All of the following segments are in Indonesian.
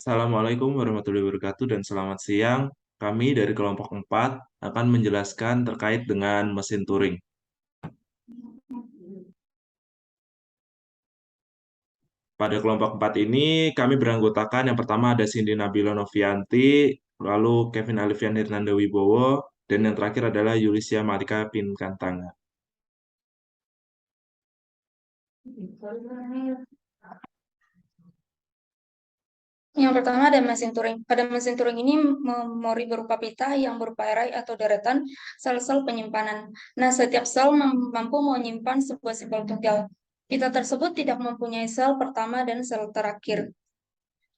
Assalamualaikum warahmatullahi wabarakatuh dan selamat siang. Kami dari kelompok 4 akan menjelaskan terkait dengan mesin Turing. Pada kelompok 4 ini kami beranggotakan yang pertama ada Cindy Nabila Novianti, lalu Kevin Alifian Hernanda Wibowo, dan yang terakhir adalah Yulisia Malika Pinkantanga. Yang pertama ada mesin Turing. Pada mesin Turing ini memori berupa pita yang berupa array atau deretan sel-sel penyimpanan. Nah, setiap sel mampu menyimpan sebuah simbol tunggal. Pita tersebut tidak mempunyai sel pertama dan sel terakhir.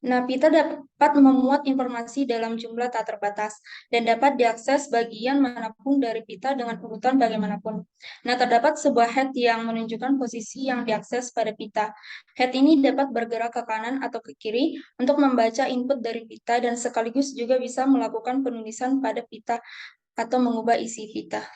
Nah, pita dapat memuat informasi dalam jumlah tak terbatas dan dapat diakses bagian manapun dari pita dengan urutan bagaimanapun. Nah, terdapat sebuah head yang menunjukkan posisi yang diakses pada pita. Head ini dapat bergerak ke kanan atau ke kiri untuk membaca input dari pita dan sekaligus juga bisa melakukan penulisan pada pita atau mengubah isi pita.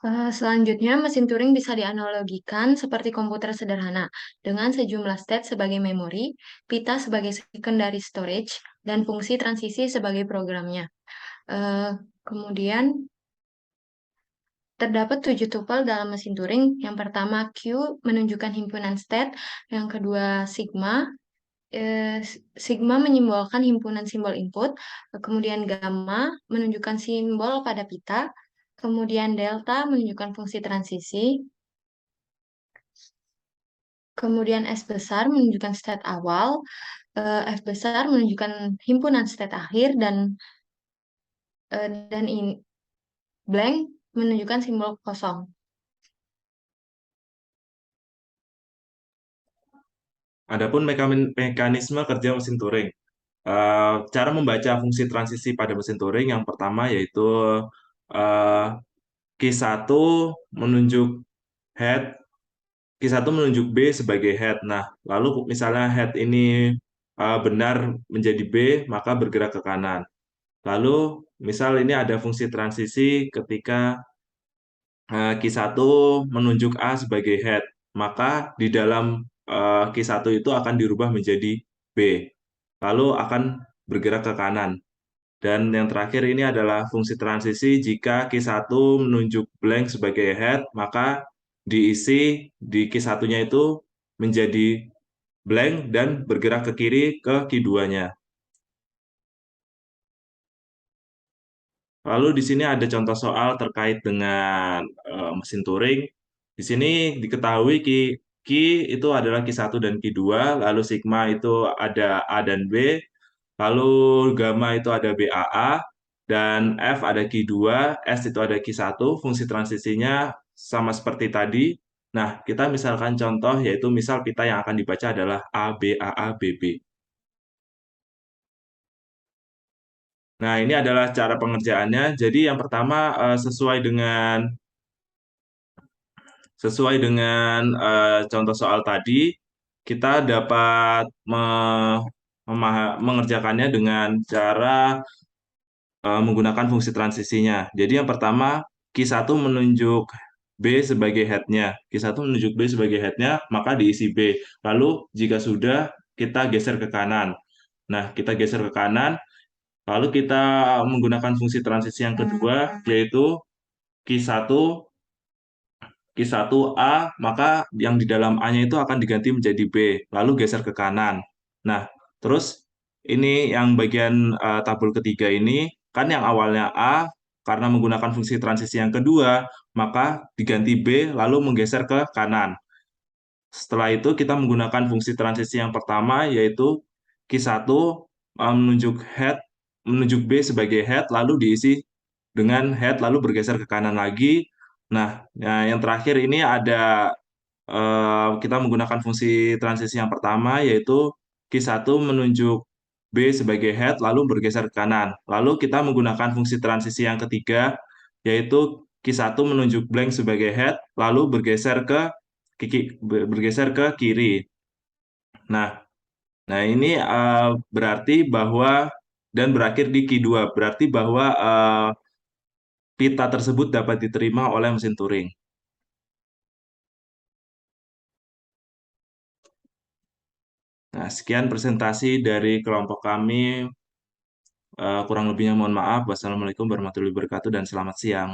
Selanjutnya, mesin Turing bisa dianalogikan seperti komputer sederhana dengan sejumlah state sebagai memori, pita sebagai secondary storage, dan fungsi transisi sebagai programnya. Eh, Kemudian, terdapat 7 tupel dalam mesin Turing. Yang pertama, Q menunjukkan himpunan state, yang kedua, sigma. Sigma menyimbolkan himpunan simbol input, kemudian gamma menunjukkan simbol pada pita, kemudian delta menunjukkan fungsi transisi, kemudian S besar menunjukkan state awal, F besar menunjukkan himpunan state akhir, dan ini blank menunjukkan simbol kosong. Adapun mekanisme kerja mesin Turing. Cara membaca fungsi transisi pada mesin Turing yang pertama yaitu eh, Q1 menunjuk head, Q1 menunjuk B sebagai head. Nah, lalu misalnya head ini benar menjadi B, maka bergerak ke kanan. Lalu, misal ini ada fungsi transisi ketika Q1 menunjuk A sebagai head, maka di dalam Q1 itu akan dirubah menjadi B, lalu akan bergerak ke kanan. Dan yang terakhir ini adalah fungsi transisi jika Q1 menunjuk blank sebagai head, maka diisi di Q1-nya itu menjadi blank dan bergerak ke kiri ke Q2-nya. Lalu di sini ada contoh soal terkait dengan mesin Turing. Di sini diketahui Ki itu adalah Q1 dan Q2, lalu sigma itu ada A dan B, lalu gamma itu ada BAA, dan F ada Q2, S itu ada Q1, fungsi transisinya sama seperti tadi. Nah, kita misalkan contoh, yaitu misal pita yang akan dibaca adalah ABAABB. Nah, ini adalah cara pengerjaannya. Jadi yang pertama sesuai dengan contoh soal tadi, kita dapat mengerjakannya dengan cara menggunakan fungsi transisinya. Jadi yang pertama, Q1 menunjuk B sebagai head-nya. Q1 menunjuk B sebagai head-nya, maka diisi B. Lalu jika sudah, kita geser ke kanan. Nah, kita geser ke kanan, lalu kita menggunakan fungsi transisi yang kedua, yaitu Q1 Q1A, maka yang di dalam A-nya itu akan diganti menjadi B, lalu geser ke kanan. Nah, terus ini yang bagian tabel ketiga ini, kan yang awalnya A, karena menggunakan fungsi transisi yang kedua, maka diganti B, lalu menggeser ke kanan. Setelah itu kita menggunakan fungsi transisi yang pertama, yaitu Q1 menunjuk B sebagai head, lalu diisi dengan head, lalu bergeser ke kanan lagi. Nah, yang terakhir ini ada kita menggunakan fungsi transisi yang pertama yaitu Q1 menunjuk B sebagai head lalu bergeser ke kanan. Lalu kita menggunakan fungsi transisi yang ketiga yaitu Q1 menunjuk blank sebagai head lalu bergeser ke kiri. Nah, nah ini berarti bahwa dan berakhir di Q2 berarti bahwa pita tersebut dapat diterima oleh mesin Turing. Nah, sekian presentasi dari kelompok kami. Kurang lebihnya mohon maaf. Wassalamualaikum warahmatullahi wabarakatuh dan selamat siang.